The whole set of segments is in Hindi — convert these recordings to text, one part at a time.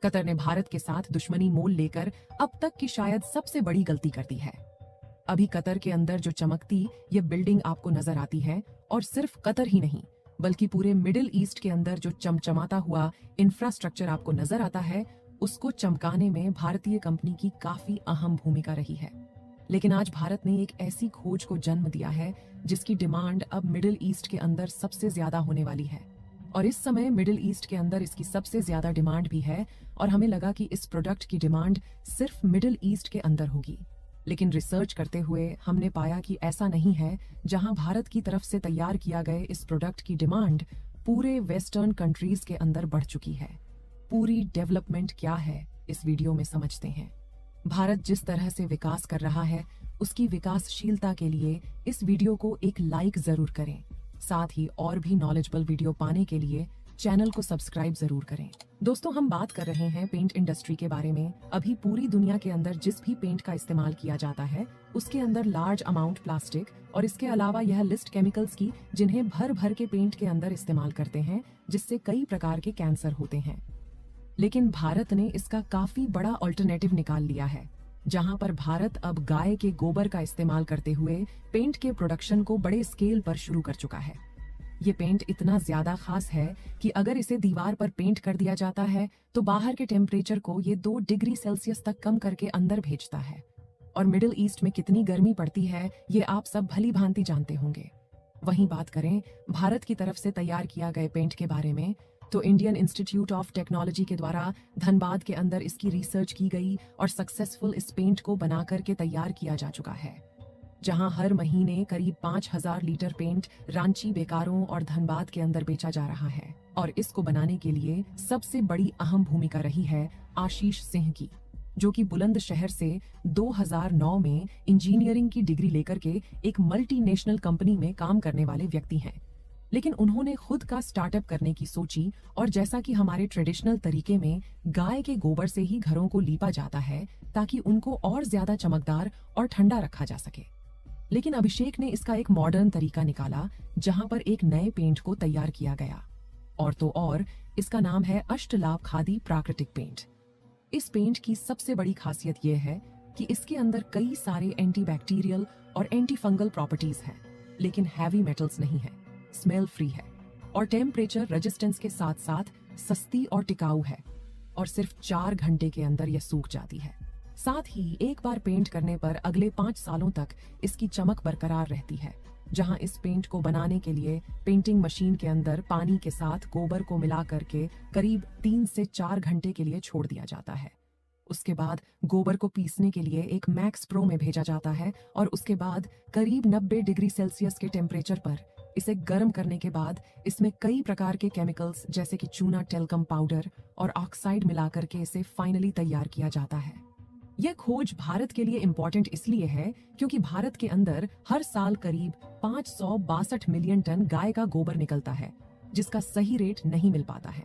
कतर ने भारत के साथ दुश्मनी मोल लेकर अब तक की शायद सबसे बड़ी गलती कर दी है। अभी कतर के अंदर जो चमकती ये बिल्डिंग आपको नजर आती है, और सिर्फ कतर ही नहीं बल्कि पूरे मिडिल ईस्ट के अंदर जो चमचमाता हुआ इंफ्रास्ट्रक्चर आपको नजर आता है, उसको चमकाने में भारतीय कंपनी की काफी अहम भूमिका रही है। लेकिन आज भारत ने एक ऐसी खोज को जन्म दिया है जिसकी डिमांड अब मिडिल ईस्ट के अंदर सबसे ज्यादा होने वाली है, और इस समय मिडिल ईस्ट के अंदर इसकी सबसे ज्यादा डिमांड भी है। और हमें लगा कि इस प्रोडक्ट की डिमांड सिर्फ मिडिल ईस्ट के अंदर होगी, लेकिन रिसर्च करते हुए हमने पाया कि ऐसा नहीं है। जहां भारत की तरफ से तैयार किया गए इस प्रोडक्ट की डिमांड पूरे वेस्टर्न कंट्रीज के अंदर बढ़ चुकी है। पूरी डेवलपमेंट क्या है इस वीडियो में समझते हैं। भारत जिस तरह से विकास कर रहा है, उसकी विकासशीलता के लिए इस वीडियो को एक लाइक जरूर करें। साथ ही और भी नॉलेजेबल वीडियो पाने के लिए चैनल को सब्सक्राइब जरूर करें। दोस्तों, हम बात कर रहे हैं पेंट इंडस्ट्री के बारे में। अभी पूरी दुनिया के अंदर जिस भी पेंट का इस्तेमाल किया जाता है, उसके अंदर लार्ज अमाउंट प्लास्टिक और इसके अलावा यह लिस्ट केमिकल्स की, जिन्हें भर भर के पेंट के अंदर इस्तेमाल करते हैं, जिससे कई प्रकार के कैंसर होते हैं। लेकिन भारत ने इसका काफी बड़ा ऑल्टरनेटिव निकाल लिया है, जहां पर भारत अब गाय के गोबर का इस्तेमाल करते हुए पेंट के प्रोडक्शन को बड़े स्केल पर शुरू कर चुका है। ये पेंट इतना ज्यादा खास है कि अगर इसे दीवार पर पेंट कर दिया जाता है तो बाहर के टेम्परेचर को ये 2 डिग्री सेल्सियस तक कम करके अंदर भेजता है। और मिडिल ईस्ट में कितनी गर्मी पड़ती है ये आप सब भली भांति जानते होंगे। वहीं बात करें भारत की तरफ से तैयार किया गए पेंट के बारे में, तो इंडियन इंस्टीट्यूट ऑफ टेक्नोलॉजी के द्वारा धनबाद के अंदर इसकी रिसर्च की गई और सक्सेसफुल इस पेंट को बना करके तैयार किया जा चुका है। जहां हर महीने करीब 5000 लीटर पेंट रांची, बेकारों और धनबाद के अंदर बेचा जा रहा है। और इसको बनाने के लिए सबसे बड़ी अहम भूमिका रही है आशीष सिंह की, जो कि बुलंदशहर से 2009 में इंजीनियरिंग की डिग्री लेकर के एक मल्टीनेशनल कंपनी में काम करने वाले व्यक्ति हैं। लेकिन उन्होंने खुद का स्टार्टअप करने की सोची, और जैसा कि हमारे ट्रेडिशनल तरीके में गाय के गोबर से ही घरों को लीपा जाता है ताकि उनको और ज्यादा चमकदार और ठंडा रखा जा सके। लेकिन अभिषेक ने इसका एक मॉडर्न तरीका निकाला, जहां पर एक नए पेंट को तैयार किया गया, और तो और इसका नाम है अष्टलाभ खादी प्राकृतिक पेंट। इस पेंट की सबसे बड़ी खासियत यह है कि इसके अंदर कई सारे एंटीबैक्टीरियल और एंटी फंगल प्रॉपर्टीज हैं, लेकिन हैवी मेटल्स नहीं है, स्मेल फ्री है, और टेम्परेचर रेजिस्टेंस के साथ साथ सस्ती और टिकाऊ है, और सिर्फ 4 घंटे के अंदर यह सूख जाती है। साथ ही एक बार पेंट करने पर अगले 5 सालों तक इसकी चमक बरकरार रहती है। जहां इस पेंट को बनाने के लिए पेंटिंग मशीन के अंदर पानी के साथ गोबर को मिला करके करीब 3 से 4 घंटे के लिए छोड़ दिया जाता है। उसके बाद गोबर को पीसने के लिए एक मैक्स प्रो में भेजा जाता है, और उसके बाद करीब 90 डिग्री सेल्सियस के टेम्परेचर पर इसे गर्म करने के बाद इसमें कई प्रकार के केमिकल्स जैसे कि चूना, टेल्कम पाउडर और ऑक्साइड मिलाकर के इसे फाइनली तैयार किया जाता है। यह खोज भारत के लिए इम्पोर्टेंट इसलिए है क्योंकि भारत के अंदर हर साल करीब 562 मिलियन टन गाय का गोबर निकलता है, जिसका सही रेट नहीं मिल पाता है।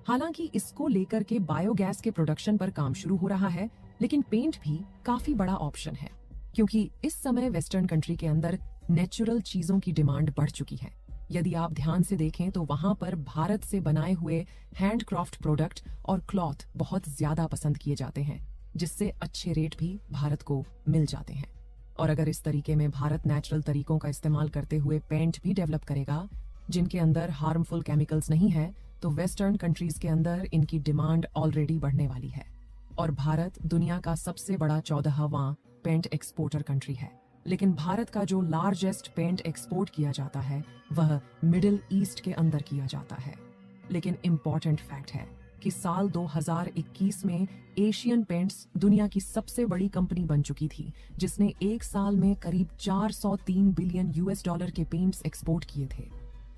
हालांकि इसको लेकर के बायोगैस के प्रोडक्शन पर काम शुरू हो रहा है, लेकिन पेंट भी काफी बड़ा ऑप्शन है, क्योंकि इस समय वेस्टर्न कंट्री के अंदर नेचुरल चीजों की डिमांड बढ़ चुकी है। यदि आप ध्यान से देखें तो वहां पर भारत से बनाए हुए हैंडक्राफ्ट प्रोडक्ट और क्लॉथ बहुत ज्यादा पसंद किए जाते हैं, जिससे अच्छे रेट भी भारत को मिल जाते हैं। और अगर इस तरीके में भारत नेचुरल तरीकों का इस्तेमाल करते हुए पेंट भी डेवलप करेगा, जिनके अंदर हार्मफुल केमिकल्स नहीं है, तो वेस्टर्न कंट्रीज के अंदर इनकी डिमांड ऑलरेडी बढ़ने वाली है। और भारत दुनिया का सबसे बड़ा 14वां पेंट एक्सपोर्टर कंट्री है। लेकिन भारत का जो लार्जेस्ट पेंट एक्सपोर्ट किया जाता है वह मिडिल ईस्ट के अंदर किया जाता है। लेकिन इम्पोर्टेंट फैक्ट है कि साल 2021 में एशियन पेंट्स दुनिया की सबसे बड़ी कंपनी बन चुकी थी, जिसने एक साल में करीब 403 बिलियन US$ के पेंट्स एक्सपोर्ट किए थे।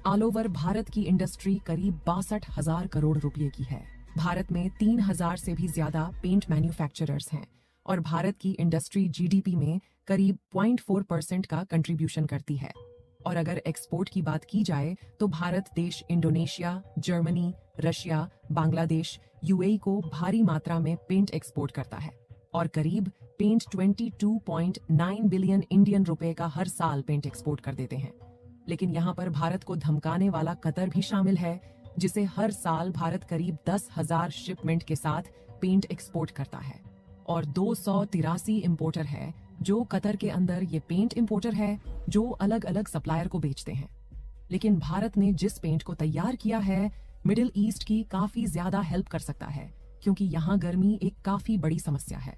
ऑल ओवर भारत की इंडस्ट्री करीब 62,000 करोड़ रुपए की है। भारत में 3,000 से भी ज्यादा पेंट मैन्युफैक्चरर्स हैं, और भारत की इंडस्ट्री GDP में करीब 0.4% का कंट्रीब्यूशन करती है। और अगर एक्सपोर्ट की बात की जाए तो भारत देश Indonesia, Germany, Russia, Bangladesh, UAE को भारी मात्रा में पेंट एक्सपोर्ट करता है, और करीब पेंट 22.9 बिलियन इंडियन रुपए का हर साल पेंट एक्सपोर्ट कर देते हैं। लेकिन यहाँ पर भारत को धमकाने वाला कतर भी शामिल है, जिसे हर साल भारत करीब 10,000 शिपमेंट के साथ पेंट एक्सपोर्ट करता है, और 283 इंपोर्टर है जो कतर के अंदर ये पेंट इंपोर्टर है जो अलग अलग सप्लायर को बेचते हैं। लेकिन भारत ने जिस पेंट को तैयार किया है, मिडिल ईस्ट की काफी ज्यादा हेल्प कर सकता है, क्योंकि यहाँ गर्मी एक काफी बड़ी समस्या है।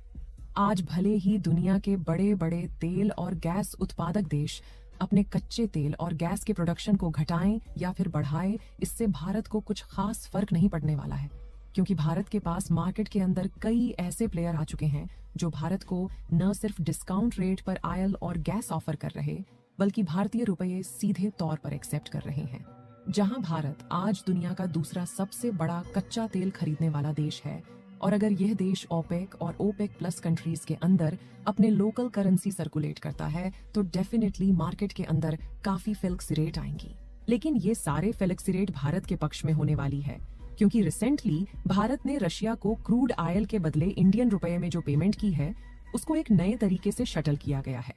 आज भले ही दुनिया के बड़े बड़े तेल और गैस उत्पादक देश अपने कच्चे तेल और गैस के प्रोडक्शन को घटाएं या फिर बढ़ाएं, इससे भारत को कुछ खास फर्क नहीं पड़ने वाला है, क्योंकि भारत के पास मार्केट के अंदर कई ऐसे प्लेयर आ चुके हैं जो भारत को न सिर्फ डिस्काउंट रेट पर ऑयल और गैस ऑफर कर रहे, बल्कि भारतीय रुपये सीधे तौर पर एक्सेप्ट कर रहे हैं। जहां भारत आज दुनिया का दूसरा सबसे बड़ा कच्चा तेल खरीदने वाला देश है, और अगर यह देश ओपेक और ओपेक प्लस कंट्रीज के अंदर अपने लोकल करेंसी सर्कुलेट करता है, तो डेफिनेटली मार्केट के अंदर काफी फेल्क्सी रेट आएंगी। लेकिन ये सारे फेल्क्सी रेट भारत के पक्ष में होने वाली है, क्योंकि रिसेंटली भारत ने रशिया को क्रूड ऑयल के बदले इंडियन रुपए में जो पेमेंट की है, उसको एक नए तरीके से शटल किया गया है।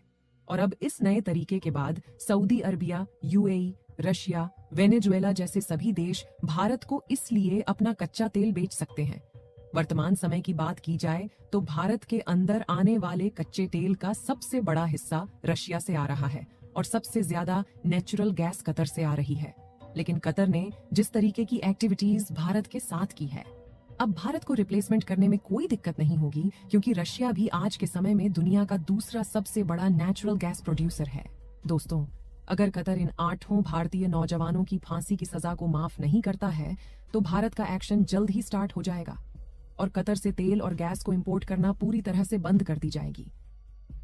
और अब इस नए तरीके के बाद Saudi Arabia, UAE, Russia, Venezuela जैसे सभी देश भारत को इसलिए अपना कच्चा तेल बेच सकते हैं। वर्तमान समय की बात की जाए तो भारत के अंदर आने वाले कच्चे तेल का सबसे बड़ा हिस्सा रशिया से आ रहा है, और सबसे ज्यादा नेचुरल गैस कतर से आ रही है। लेकिन कतर ने जिस तरीके की एक्टिविटीज भारत के साथ की है, अब भारत को रिप्लेसमेंट करने में कोई दिक्कत नहीं होगी, क्योंकि रशिया भी आज के समय में दुनिया का दूसरा सबसे बड़ा नेचुरल गैस प्रोड्यूसर है। दोस्तों, अगर कतर इन 8 भारतीय नौजवानों की फांसी की सजा को माफ नहीं करता है, तो भारत का एक्शन जल्द ही स्टार्ट हो जाएगा और कतर से तेल और गैस को इंपोर्ट करना पूरी तरह से बंद कर दी जाएगी।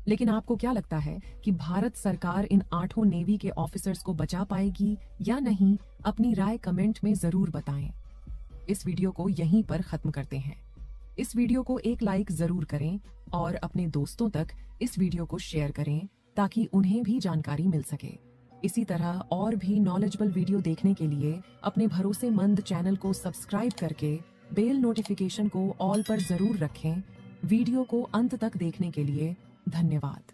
लेकिन आपको क्या लगता है कि भारत सरकार इन 8 नेवी के ऑफिसर्स को बचा पाएगी या नहीं? अपनी राय कमेंट में जरूर बताएं। इस वीडियो को यहीं पर खत्म करते हैं। इस वीडियो को एक लाइक जरूर करें और अपने दोस्तों तक इस वीडियो को शेयर करें, ताकि उन्हें भी जानकारी मिल सके। इसी तरह और भी नॉलेजेबल वीडियो देखने के लिए अपने भरोसेमंद चैनल को सब्सक्राइब करके बेल नोटिफिकेशन को ऑल पर जरूर रखें। वीडियो को अंत तक देखने के लिए धन्यवाद।